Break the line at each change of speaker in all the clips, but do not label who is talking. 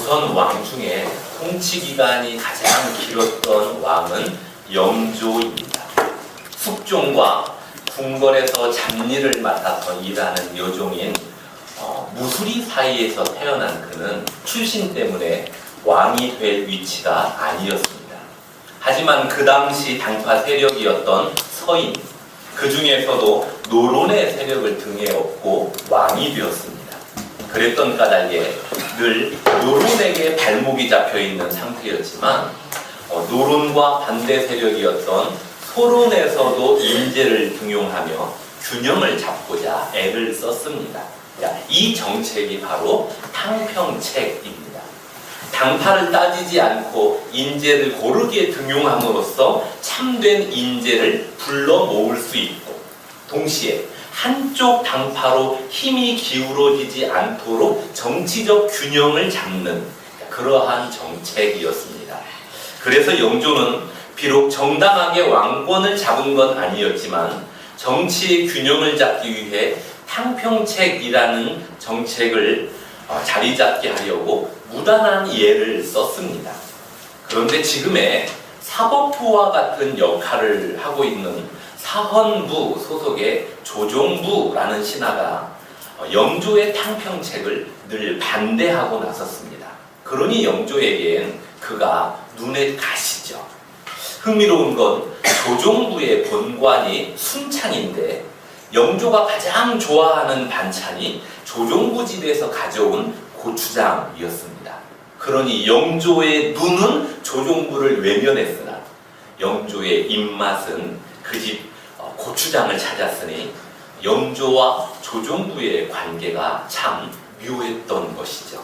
조선 왕 중에 통치 기간이 가장 길었던 왕은 영조입니다. 숙종과 궁궐에서 잡일을 맡아서 일하는 여종인 무수리 사이에서 태어난 그는 출신 때문에 왕이 될 위치가 아니었습니다. 하지만 그 당시 당파 세력이었던 서인, 그 중에서도 노론의 세력을 등에 업고 왕이 되었습니다. 그랬던 까닭에 늘 노론에게 발목이 잡혀있는 상태였지만 노론과 반대 세력이었던 소론에서도 인재를 등용하며 균형을 잡고자 애를 썼습니다. 이 정책이 바로 탕평책입니다. 당파를 따지지 않고 인재를 고르게 등용함으로써 참된 인재를 불러 모을 수 있고 동시에 한쪽 당파로 힘이 기울어지지 않도록 정치적 균형을 잡는 그러한 정책이었습니다. 그래서 영조는 비록 정당하게 왕권을 잡은 건 아니었지만 정치의 균형을 잡기 위해 탕평책이라는 정책을 자리 잡게 하려고 무단한 예를 썼습니다. 그런데 지금의 사법부와 같은 역할을 하고 있는 사헌부 소속의 조종부라는 신하가 영조의 탕평책을 늘 반대하고 나섰습니다. 그러니 영조에겐 그가 눈에 가시죠. 흥미로운 건 조종부의 본관이 순창인데 영조가 가장 좋아하는 반찬이 조종부 집에서 가져온 고추장이었습니다. 그러니 영조의 눈은 조종부를 외면했으나 영조의 입맛은 그 집 고추장을 찾았으니 영조와 조종부의 관계가 참 묘했던 것이죠.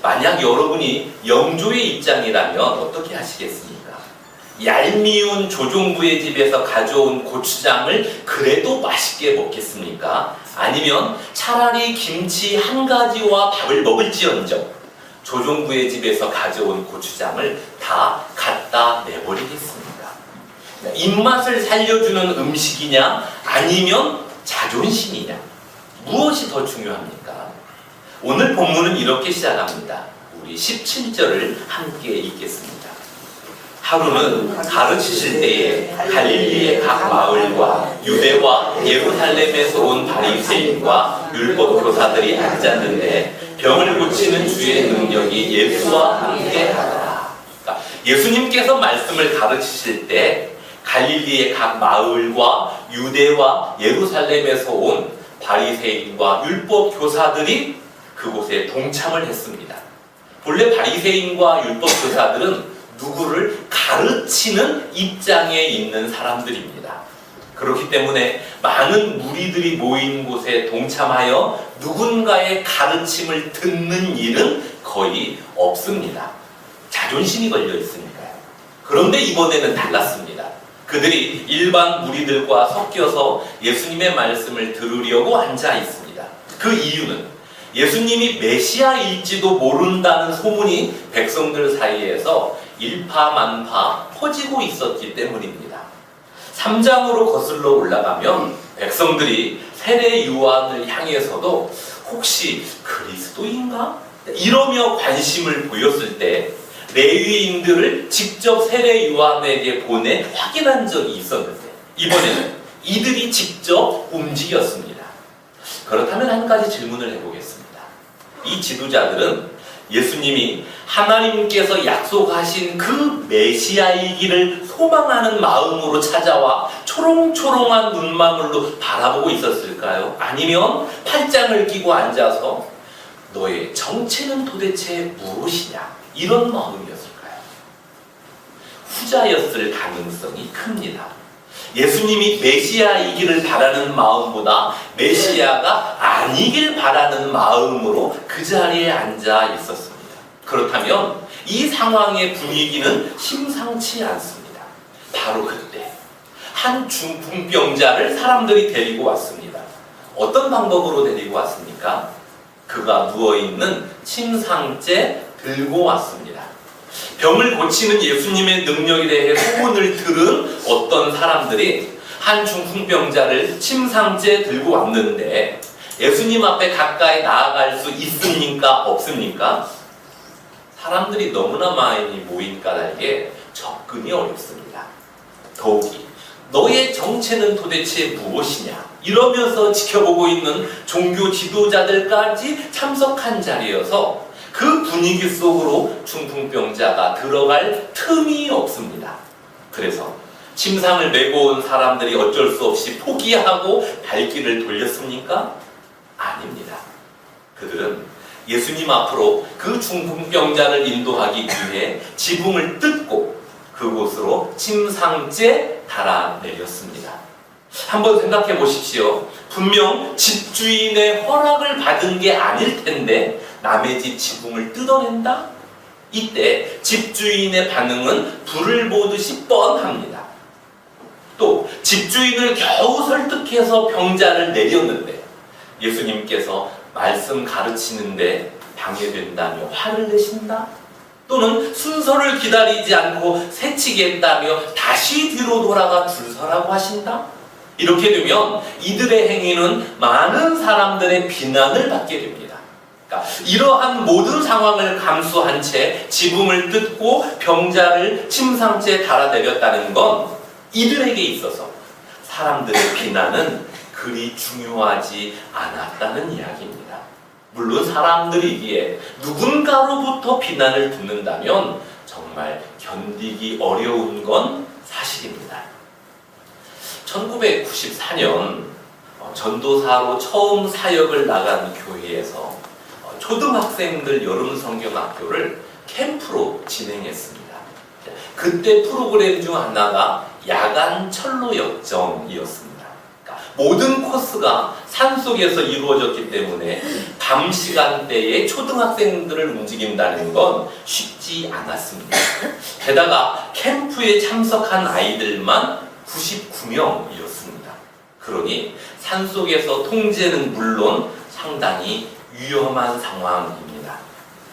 만약 여러분이 영조의 입장이라면 어떻게 하시겠습니까? 얄미운 조종부의 집에서 가져온 고추장을 그래도 맛있게 먹겠습니까? 아니면 차라리 김치 한 가지와 밥을 먹을지언정 조종부의 집에서 가져온 고추장을 다 갖다 내버리겠습니까? 입맛을 살려주는 음식이냐 아니면 자존심이냐, 무엇이 더 중요합니까? 오늘 본문은 이렇게 시작합니다. 우리 17절을 함께 읽겠습니다. 하루는 가르치실 때에 갈릴리의 각 마을과 유대와 예루살렘에서 온 바리새인과 율법 교사들이 앉았는데 병을 고치는 주의 능력이 예수와 함께 하더라. 그러니까 예수님께서 말씀을 가르치실 때 갈릴리의 각 마을과 유대와 예루살렘에서 온 바리새인과 율법 교사들이 그곳에 동참을 했습니다. 본래 바리새인과 율법 교사들은 누구를 가르치는 입장에 있는 사람들입니다. 그렇기 때문에 많은 무리들이 모인 곳에 동참하여 누군가의 가르침을 듣는 일은 거의 없습니다. 자존심이 걸려 있으니까요. 그런데 이번에는 달랐습니다. 그들이 일반 무리들과 섞여서 예수님의 말씀을 들으려고 앉아 있습니다. 그 이유는 예수님이 메시아일지도 모른다는 소문이 백성들 사이에서 일파만파 퍼지고 있었기 때문입니다. 3장으로 거슬러 올라가면 백성들이 세례 요한을 향해서도 혹시 그리스도인가? 이러며 관심을 보였을 때 레위인들을 직접 세례 요한에게 보내 확인한 적이 있었는데 이번에는 이들이 직접 움직였습니다. 그렇다면 한 가지 질문을 해보겠습니다. 이 지도자들은 예수님이 하나님께서 약속하신 그 메시아이기를 소망하는 마음으로 찾아와 초롱초롱한 눈망울로 바라보고 있었을까요? 아니면 팔짱을 끼고 앉아서 너의 정체는 도대체 무엇이냐? 이런 마음이었을까요? 후자였을 가능성이 큽니다. 예수님이 메시아이기를 바라는 마음보다 메시아가 아니길 바라는 마음으로 그 자리에 앉아 있었습니다. 그렇다면 이 상황의 분위기는 심상치 않습니다. 바로 그때 한 중풍병자를 사람들이 데리고 왔습니다. 어떤 방법으로 데리고 왔습니까? 그가 누워있는 침상째 들고 왔습니다. 병을 고치는 예수님의 능력에 대해 소문을 들은 어떤 사람들이 한 중풍병자를 침상째 들고 왔는데 예수님 앞에 가까이 나아갈 수 있습니까? 없습니까? 사람들이 너무나 많이 모인 까닭에 접근이 어렵습니다. 더욱이 너의 정체는 도대체 무엇이냐 이러면서 지켜보고 있는 종교 지도자들까지 참석한 자리여서 그 분위기 속으로 중풍병자가 들어갈 틈이 없습니다. 그래서 침상을 메고 온 사람들이 어쩔 수 없이 포기하고 발길을 돌렸습니까? 아닙니다. 그들은 예수님 앞으로 그 중풍병자를 인도하기 위해 지붕을 뜯고 그곳으로 침상째 달아내렸습니다. 한번 생각해 보십시오. 분명 집주인의 허락을 받은 게 아닐 텐데 남의 집 지붕을 뜯어낸다? 이때 집주인의 반응은 불을 보듯이 뻔합니다. 또 집주인을 겨우 설득해서 병자를 내렸는데 예수님께서 말씀 가르치는데 방해된다며 화를 내신다? 또는 순서를 기다리지 않고 새치겠다며 다시 뒤로 돌아가 줄 서라고 하신다? 이렇게 되면 이들의 행위는 많은 사람들의 비난을 받게 됩니다. 그러니까 이러한 모든 상황을 감수한 채 지붕을 뜯고 병자를 침상째 달아내렸다는 건 이들에게 있어서 사람들의 비난은 그리 중요하지 않았다는 이야기입니다. 물론 사람들이기에 누군가로부터 비난을 듣는다면 정말 견디기 어려운 건 사실입니다. 1994년 전도사로 처음 사역을 나간 교회에서 초등학생들 여름 성경학교를 캠프로 진행했습니다. 그때 프로그램 중 하나가 야간 철로 역정이었습니다. 그러니까 모든 코스가 산속에서 이루어졌기 때문에 밤 시간대에 초등학생들을 움직인다는 건 쉽지 않았습니다. 게다가 캠프에 참석한 아이들만 99명이었습니다. 그러니 산속에서 통제는 물론 상당히 위험한 상황입니다.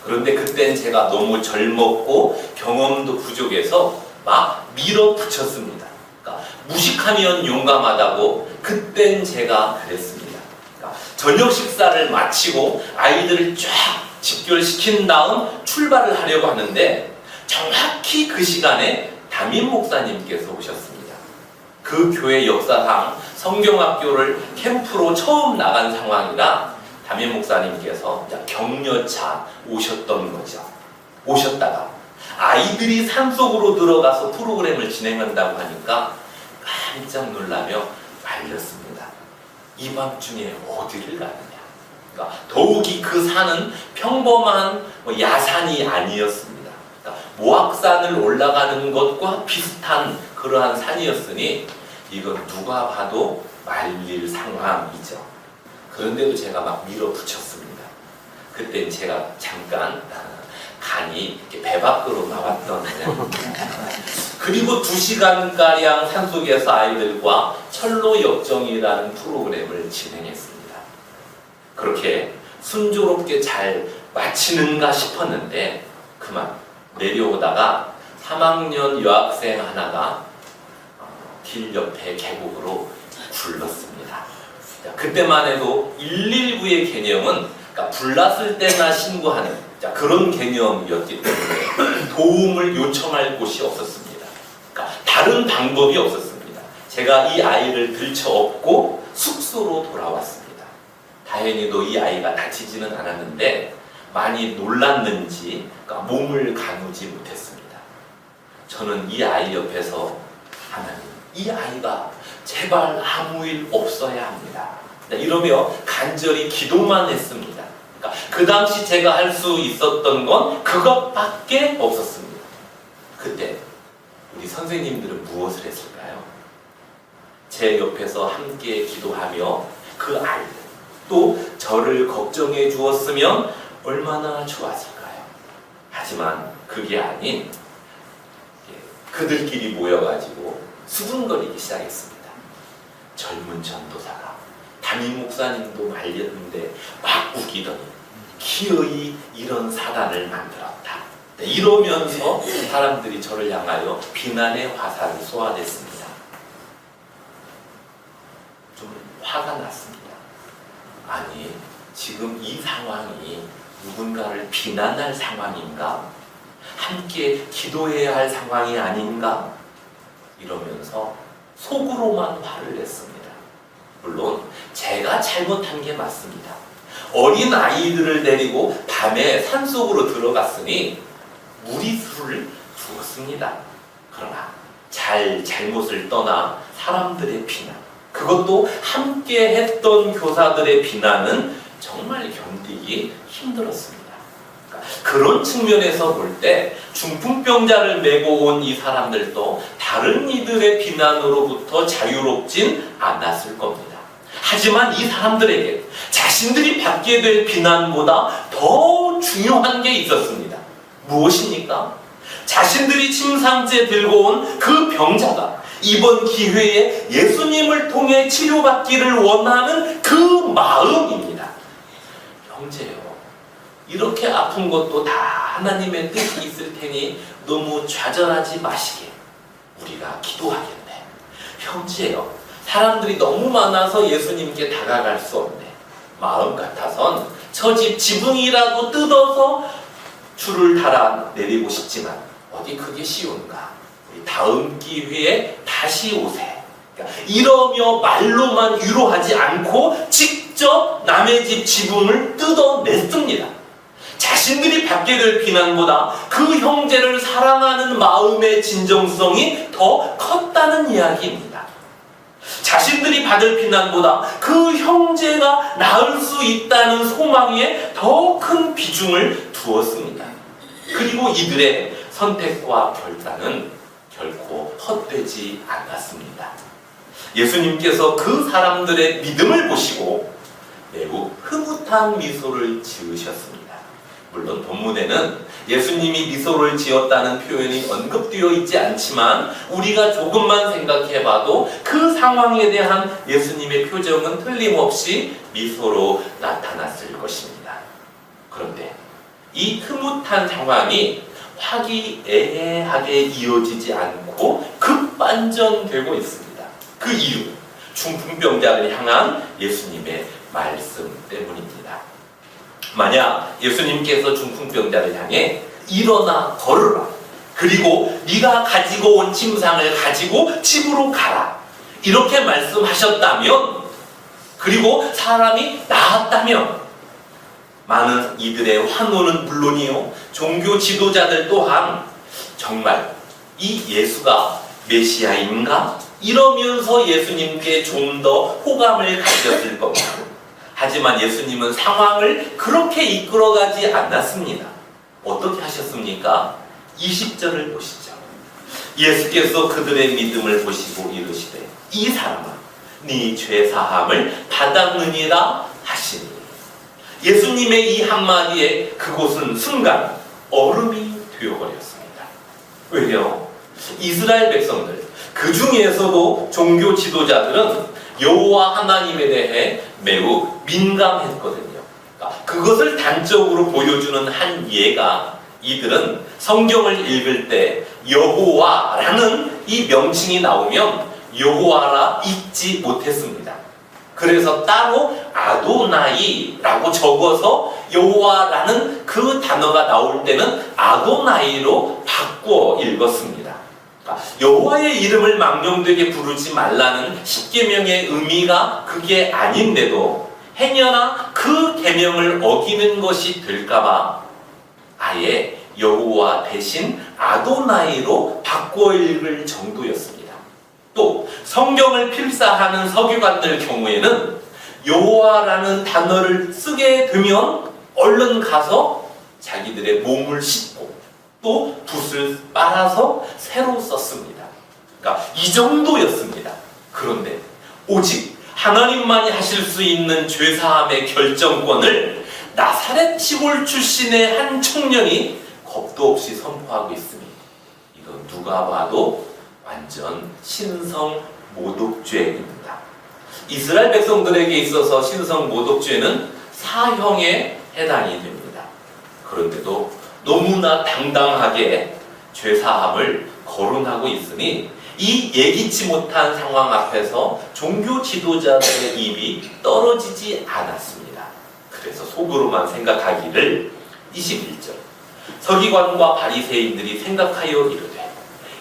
그런데 그땐 제가 너무 젊었고 경험도 부족해서 막 밀어붙였습니다. 그러니까 무식하면 용감하다고 그땐 제가 그랬습니다. 그러니까 저녁 식사를 마치고 아이들을 쫙 집결시킨 다음 출발을 하려고 하는데 정확히 그 시간에 담임 목사님께서 오셨습니다. 그 교회 역사상 성경학교를 캠프로 처음 나간 상황이라 담임 목사님께서 격려차 오셨던 거죠. 오셨다가 아이들이 산속으로 들어가서 프로그램을 진행한다고 하니까 깜짝 놀라며 말렸습니다. 이 밤중에 어디를 가느냐. 그러니까 더욱이 그 산은 평범한 야산이 아니었습니다. 그러니까 모악산을 올라가는 것과 비슷한 그러한 산이었으니 이건 누가 봐도 말릴 상황이죠. 그런데도 제가 막 밀어붙였습니다. 그때 제가 잠깐 간이 배 밖으로 나왔던 그리고 2시간가량 산속에서 아이들과 철로 역정이라는 프로그램을 진행했습니다. 그렇게 순조롭게 잘 마치는가 싶었는데 그만 내려오다가 3학년 여학생 하나가 길 옆에 계곡으로 굴렀습니다. 그때만 해도 119의 개념은 그러니까 불났을 때나 신고하는 그런 개념이었기 때문에 도움을 요청할 곳이 없었습니다. 그러니까 다른 방법이 없었습니다. 제가 이 아이를 들쳐업고 숙소로 돌아왔습니다. 다행히도 이 아이가 다치지는 않았는데 많이 놀랐는지 그러니까 몸을 가누지 못했습니다. 저는 이 아이 옆에서 하나님, 이 아이가 제발 아무 일 없어야 합니다. 이러며 간절히 기도만 했습니다. 그러니까 그 당시 제가 할 수 있었던 건 그것밖에 없었습니다. 그때 우리 선생님들은 무엇을 했을까요? 제 옆에서 함께 기도하며 그 아이들 또 저를 걱정해 주었으면 얼마나 좋았을까요? 하지만 그게 아닌 그들끼리 모여가지고 수군거리기 시작했습니다. 젊은 전도사가 담임 목사님도 말렸는데 막 우기더니 기어이 이런 사단을 만들었다. 이러면서 사람들이 저를 향하여 비난의 화살을 쏘아댔습니다. 좀 화가 났습니다. 아니, 지금 이 상황이 누군가를 비난할 상황인가? 함께 기도해야 할 상황이 아닌가? 이러면서 속으로만 화를 냈습니다. 물론 제가 잘못한 게 맞습니다. 어린 아이들을 데리고 밤에 산속으로 들어갔으니 무리수를 두었습니다. 그러나 잘못을 떠나 사람들의 비난, 그것도 함께 했던 교사들의 비난은 정말 견디기 힘들었습니다. 그런 측면에서 볼 때 중풍병자를 메고 온 이 사람들도 다른 이들의 비난으로부터 자유롭진 않았을 겁니다. 하지만 이 사람들에게 자신들이 받게 될 비난보다 더 중요한 게 있었습니다. 무엇입니까? 자신들이 침상째 들고 온 그 병자가 이번 기회에 예수님을 통해 치료받기를 원하는 그 마음입니다. 형제요, 이렇게 아픈 것도 다 하나님의 뜻이 있을 테니 너무 좌절하지 마시게. 우리가 기도하겠네. 형제요, 사람들이 너무 많아서 예수님께 다가갈 수 없네. 마음 같아선 저 집 지붕이라도 뜯어서 줄을 달아 내리고 싶지만 어디 그게 쉬운가? 우리 다음 기회에 다시 오세. 그러니까 이러며 말로만 위로하지 않고 직접 남의 집 지붕을 뜯어냈습니다. 자신들이 받게 될 비난보다 그 형제를 사랑하는 마음의 진정성이 더 컸다는 이야기입니다. 자신들이 받을 비난보다 그 형제가 나을 수 있다는 소망에 더 큰 비중을 두었습니다. 그리고 이들의 선택과 결단은 결코 헛되지 않았습니다. 예수님께서 그 사람들의 믿음을 보시고 매우 흐뭇한 미소를 지으셨습니다. 물론 본문에는 예수님이 미소를 지었다는 표현이 언급되어 있지 않지만 우리가 조금만 생각해봐도 그 상황에 대한 예수님의 표정은 틀림없이 미소로 나타났을 것입니다. 그런데 이 흐뭇한 상황이 화기애애하게 이어지지 않고 급반전되고 있습니다. 그 이유, 중풍병자를 향한 예수님의 말씀 때문입니다. 만약 예수님께서 중풍병자를 향해 일어나 걸으라, 그리고 네가 가지고 온 침상을 가지고 집으로 가라, 이렇게 말씀하셨다면, 그리고 사람이 나았다면 많은 이들의 환호는 물론이요, 종교 지도자들 또한 정말 이 예수가 메시아인가? 이러면서 예수님께 좀 더 호감을 가졌을 겁니다. 하지만 예수님은 상황을 그렇게 이끌어가지 않았습니다. 어떻게 하셨습니까? 20절을 보시죠. 예수께서 그들의 믿음을 보시고 이르시되 이 사람아, 네 죄사함을 받았느니라 하시니. 예수님의 이 한마디에 그곳은 순간 얼음이 되어버렸습니다. 왜요? 이스라엘 백성들, 그 중에서도 종교 지도자들은 여호와 하나님에 대해 매우 민감했거든요. 그것을 단적으로 보여주는 한 예가, 이들은 성경을 읽을 때 여호와라는 이 명칭이 나오면 여호와라 읽지 못했습니다. 그래서 따로 아도나이라고 적어서 여호와라는 그 단어가 나올 때는 아도나이로 바꿔 읽었습니다. 여호와의 이름을 망령되게 부르지 말라는 십계명의 의미가 그게 아닌데도 행여나 그 계명을 어기는 것이 될까봐 아예 여호와 대신 아도나이로 바꿔 읽을 정도였습니다. 또 성경을 필사하는 서기관들 경우에는 여호와라는 단어를 쓰게 되면 얼른 가서 자기들의 몸을 씻고 또 붓을 빨아서 새로 썼습니다. 그러니까 이 정도였습니다. 그런데 오직 하나님만이 하실 수 있는 죄사함의 결정권을 나사렛 시골 출신의 한 청년이 겁도 없이 선포하고 있으니 이건 누가 봐도 완전 신성 모독죄입니다. 이스라엘 백성들에게 있어서 신성 모독죄는 사형에 해당이 됩니다. 그런데도 너무나 당당하게 죄사함을 거론하고 있으니 이 예기치 못한 상황 앞에서 종교 지도자들의 입이 떨어지지 않았습니다. 그래서 속으로만 생각하기를 21절 서기관과 바리새인들이 생각하여 이르되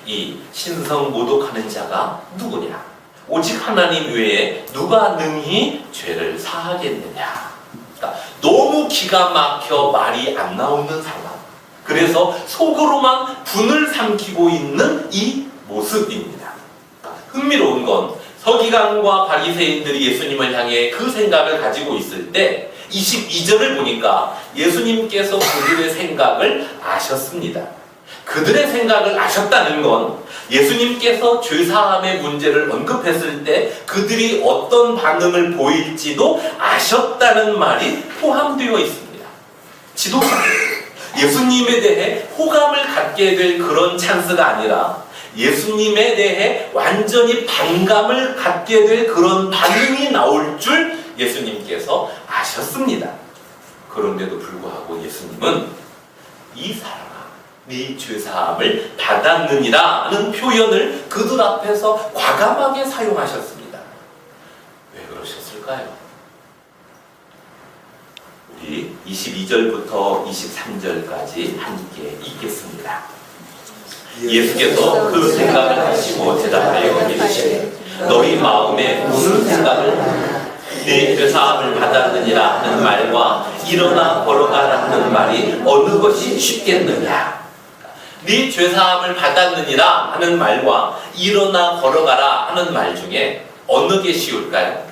이 신성 모독하는 자가 누구냐? 오직 하나님 외에 누가 능히 죄를 사하겠느냐? 그러니까 너무 기가 막혀 말이 안 나오는 상황. 그래서 속으로만 분을 삼키고 있는 이 모습입니다. 그러니까 흥미로운 건 서기관과 바리새인들이 예수님을 향해 그 생각을 가지고 있을 때 22절을 보니까 예수님께서 그들의 생각을 아셨습니다. 그들의 생각을 아셨다는 건 예수님께서 죄사함의 문제를 언급했을 때 그들이 어떤 반응을 보일지도 아셨다는 말이 포함되어 있습니다. 지도자, 예수님에 대해 호감을 갖게 될 그런 찬스가 아니라 예수님에 대해 완전히 반감을 갖게 될 그런 반응이 나올 줄 예수님께서 아셨습니다. 그런데도 불구하고 예수님은 이 사람아 네 죄사함을 받았느니라 는 표현을 그들 앞에서 과감하게 사용하셨습니다. 왜 그러셨을까요? 우리 22절부터 23절까지 함께 읽겠습니다. 예수께서 그 생각을 하시고 대답하여 이르시되 너희 마음에 무슨 생각을 네 죄사함을 받았느니라 하는 말과 일어나 걸어가라 하는 말이 어느 것이 쉽겠느냐? 네 죄사함을 받았느니라 하는 말과 일어나 걸어가라 하는 말 중에 어느 게 쉬울까요?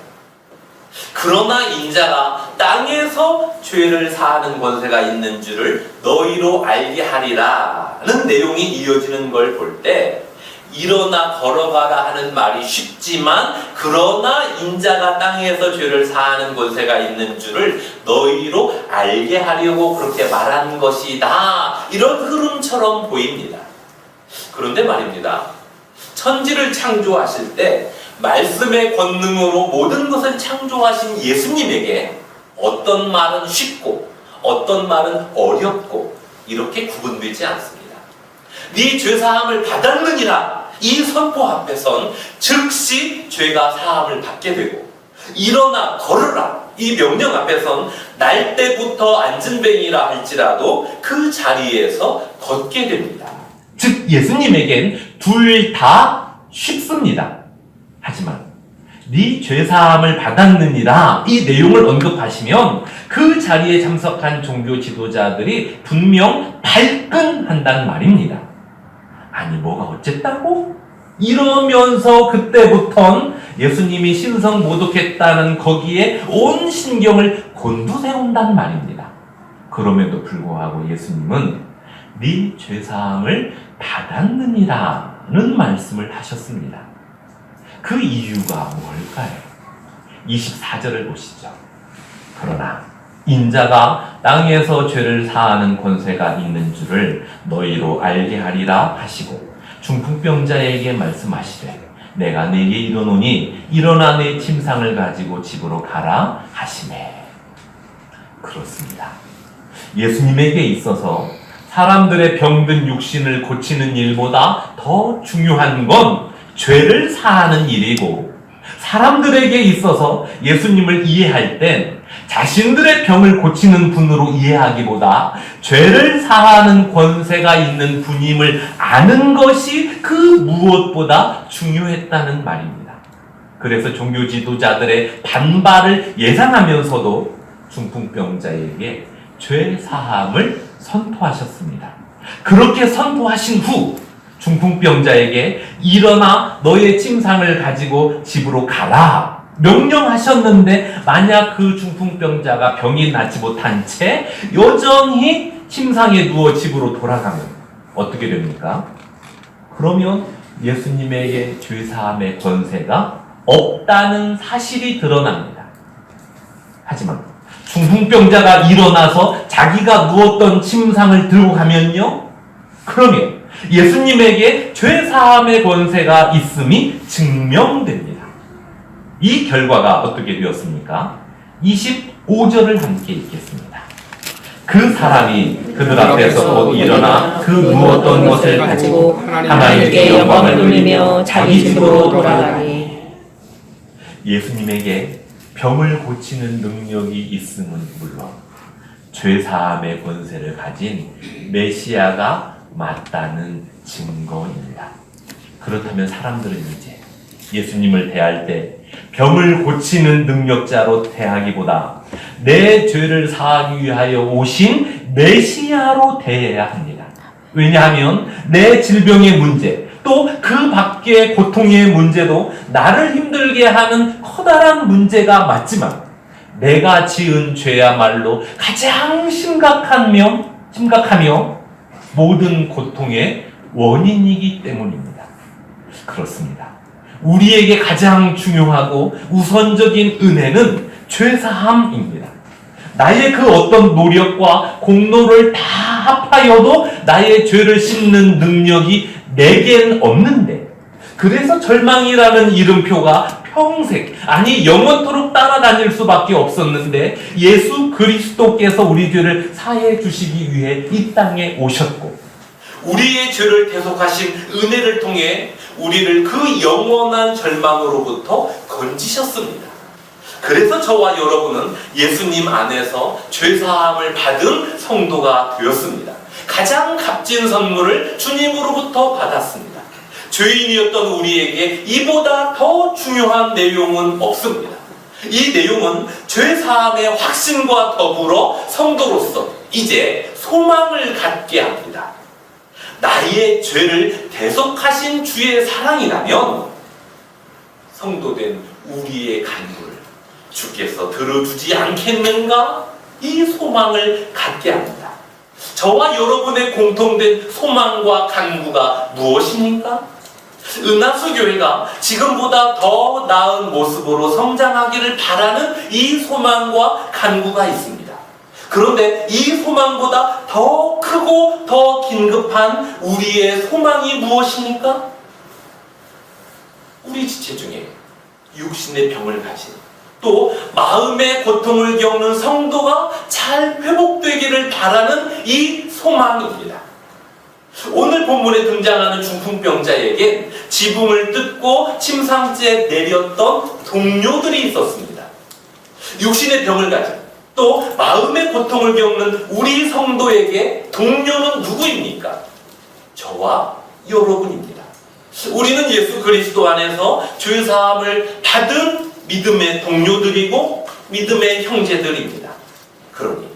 그러나 인자가 땅에서 죄를 사하는 권세가 있는 줄을 너희로 알게 하리라는 내용이 이어지는 걸 볼 때 일어나 걸어가라 하는 말이 쉽지만 그러나 인자가 땅에서 죄를 사하는 권세가 있는 줄을 너희로 알게 하려고 그렇게 말한 것이다. 이런 흐름처럼 보입니다. 그런데 말입니다. 천지를 창조하실 때 말씀의 권능으로 모든 것을 창조하신 예수님에게 어떤 말은 쉽고 어떤 말은 어렵고 이렇게 구분되지 않습니다. 네 죄사함을 받았느니라 이 선포 앞에선 즉시 죄가 사함을 받게 되고 일어나 걸으라 이 명령 앞에선 날 때부터 앉은뱅이라 할지라도 그 자리에서 걷게 됩니다. 즉 예수님에겐 둘 다 쉽습니다. 하지만 네 죄사함을 받았느니라 이 내용을 언급하시면 그 자리에 참석한 종교 지도자들이 분명 발끈한다는 말입니다. 아니 뭐가 어쨌다고? 이러면서 그때부턴 예수님이 신성 모독했다는 거기에 온 신경을 곤두세운다는 말입니다. 그럼에도 불구하고 예수님은 네 죄사함을 받았느니라는 말씀을 하셨습니다. 그 이유가 뭘까요? 24절을 보시죠. 그러나 인자가 땅에서 죄를 사하는 권세가 있는 줄을 너희로 알게 하리라 하시고 중풍병자에게 말씀하시되 내가 네게 이르노니 일어나 네 침상을 가지고 집으로 가라 하시매. 그렇습니다. 예수님에게 있어서 사람들의 병든 육신을 고치는 일보다 더 중요한 건 죄를 사하는 일이고 사람들에게 있어서 예수님을 이해할 땐 자신들의 병을 고치는 분으로 이해하기보다 죄를 사하는 권세가 있는 분임을 아는 것이 그 무엇보다 중요했다는 말입니다. 그래서 종교 지도자들의 반발을 예상하면서도 중풍병자에게 죄 사함을 선포하셨습니다. 그렇게 선포하신 후 중풍병자에게 일어나 너의 침상을 가지고 집으로 가라 명령하셨는데 만약 그 중풍병자가 병이 낫지 못한 채 여전히 침상에 누워 집으로 돌아가면 어떻게 됩니까? 그러면 예수님에게 죄사함의 권세가 없다는 사실이 드러납니다. 하지만 중풍병자가 일어나서 자기가 누웠던 침상을 들고 가면요? 그러면 예수님에게 죄사함의 권세가 있음이 증명됩니다. 이 결과가 어떻게 되었습니까? 25절을 함께 읽겠습니다. 그 사람이 그들 앞에서 곧 일어나 그 누웠던 것을 가지고 하나님께 영광을 돌리며 자기 집으로 돌아가니. 예수님에게 병을 고치는 능력이 있음은 물론 죄사함의 권세를 가진 메시아가 맞다는 증거입니다. 그렇다면 사람들은 이제 예수님을 대할 때 병을 고치는 능력자로 대하기보다 내 죄를 사하기 위하여 오신 메시아로 대해야 합니다. 왜냐하면 내 질병의 문제, 또 그 밖의 고통의 문제도 나를 힘들게 하는 커다란 문제가 맞지만 내가 지은 죄야말로 가장 심각하며 모든 고통의 원인이기 때문입니다. 그렇습니다. 우리에게 가장 중요하고 우선적인 은혜는 죄사함입니다. 나의 그 어떤 노력과 공로를 다 합하여도 나의 죄를 씻는 능력이 내겐 없는데, 그래서 절망이라는 이름표가 평생, 아니 영원토록 따라다닐 수밖에 없었는데 예수 그리스도께서 우리 죄를 사해 주시기 위해 이 땅에 오셨고 우리의 죄를 대속하신 은혜를 통해 우리를 그 영원한 절망으로부터 건지셨습니다. 그래서 저와 여러분은 예수님 안에서 죄사함을 받은 성도가 되었습니다. 가장 값진 선물을 주님으로부터 받았습니다. 죄인이었던 우리에게 이보다 더 중요한 내용은 없습니다. 이 내용은 죄사함의 확신과 더불어 성도로서 이제 소망을 갖게 합니다. 나의 죄를 대속하신 주의 사랑이라면 성도된 우리의 간구를 주께서 들어주지 않겠는가? 이 소망을 갖게 합니다. 저와 여러분의 공통된 소망과 간구가 무엇입니까? 은하수 교회가 지금보다 더 나은 모습으로 성장하기를 바라는 이 소망과 간구가 있습니다. 그런데 이 소망보다 더 크고 더 긴급한 우리의 소망이 무엇입니까? 우리 지체 중에 육신의 병을 가진, 또 마음의 고통을 겪는 성도가 잘 회복되기를 바라는 이 소망입니다. 오늘 본문에 등장하는 중풍병자에겐 지붕을 뜯고 침상지에 내렸던 동료들이 있었습니다. 육신의 병을 가진, 또 마음의 고통을 겪는 우리 성도에게 동료는 누구입니까? 저와 여러분입니다. 우리는 예수 그리스도 안에서 죄사함을 받은 믿음의 동료들이고 믿음의 형제들입니다. 그러니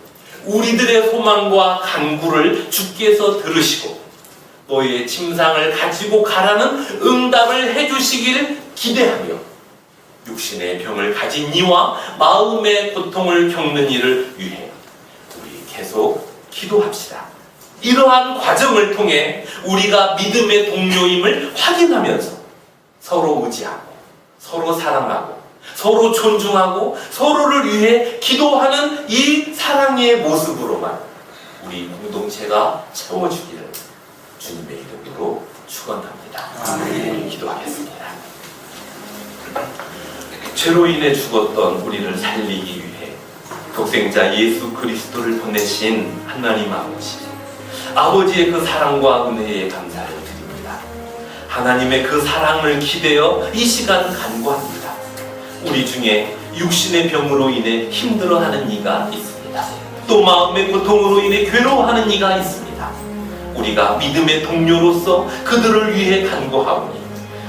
우리들의 소망과 간구를 주께서 들으시고 너의 침상을 가지고 가라는 응답을 해주시기를 기대하며 육신의 병을 가진 이와 마음의 고통을 겪는 이를 위해 우리 계속 기도합시다. 이러한 과정을 통해 우리가 믿음의 동료임을 확인하면서 서로 의지하고 서로 사랑하고 서로 존중하고 서로를 위해 기도하는 이 사랑의 모습으로만 우리 공동체가 채워주기를 주님의 이름으로 축원합니다. 아멘. 기도하겠습니다. 죄로 인해 죽었던 우리를 살리기 위해 독생자 예수 그리스도를 보내신 하나님 아버지의 그 사랑과 은혜에 감사를 드립니다. 하나님의 그 사랑을 기대어 이 시간 간구합니다. 우리 중에 육신의 병으로 인해 힘들어하는 이가 있습니다. 또 마음의 고통으로 인해 괴로워하는 이가 있습니다. 우리가 믿음의 동료로서 그들을 위해 간구하오니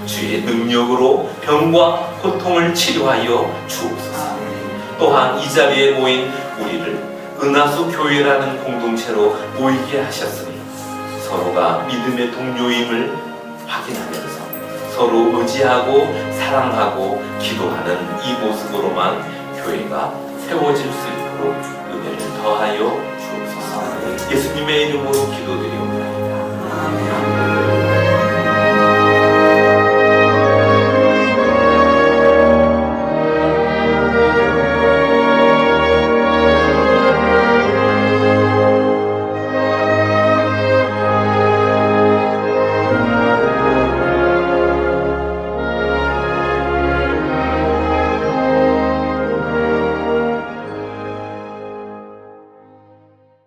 주의 능력으로 병과 고통을 치료하여 주옵소서. 또한 이 자리에 모인 우리를 은하수 교회라는 공동체로 모이게 하셨으니 서로가 믿음의 동료임을 확인하면서 서로 의지하고 사랑하고 기도하는 이 모습으로만 교회가 세워질 수 있도록 은혜를 더하여 주옵소서. 예수님의 이름으로 기도드리옵나이다. 아멘.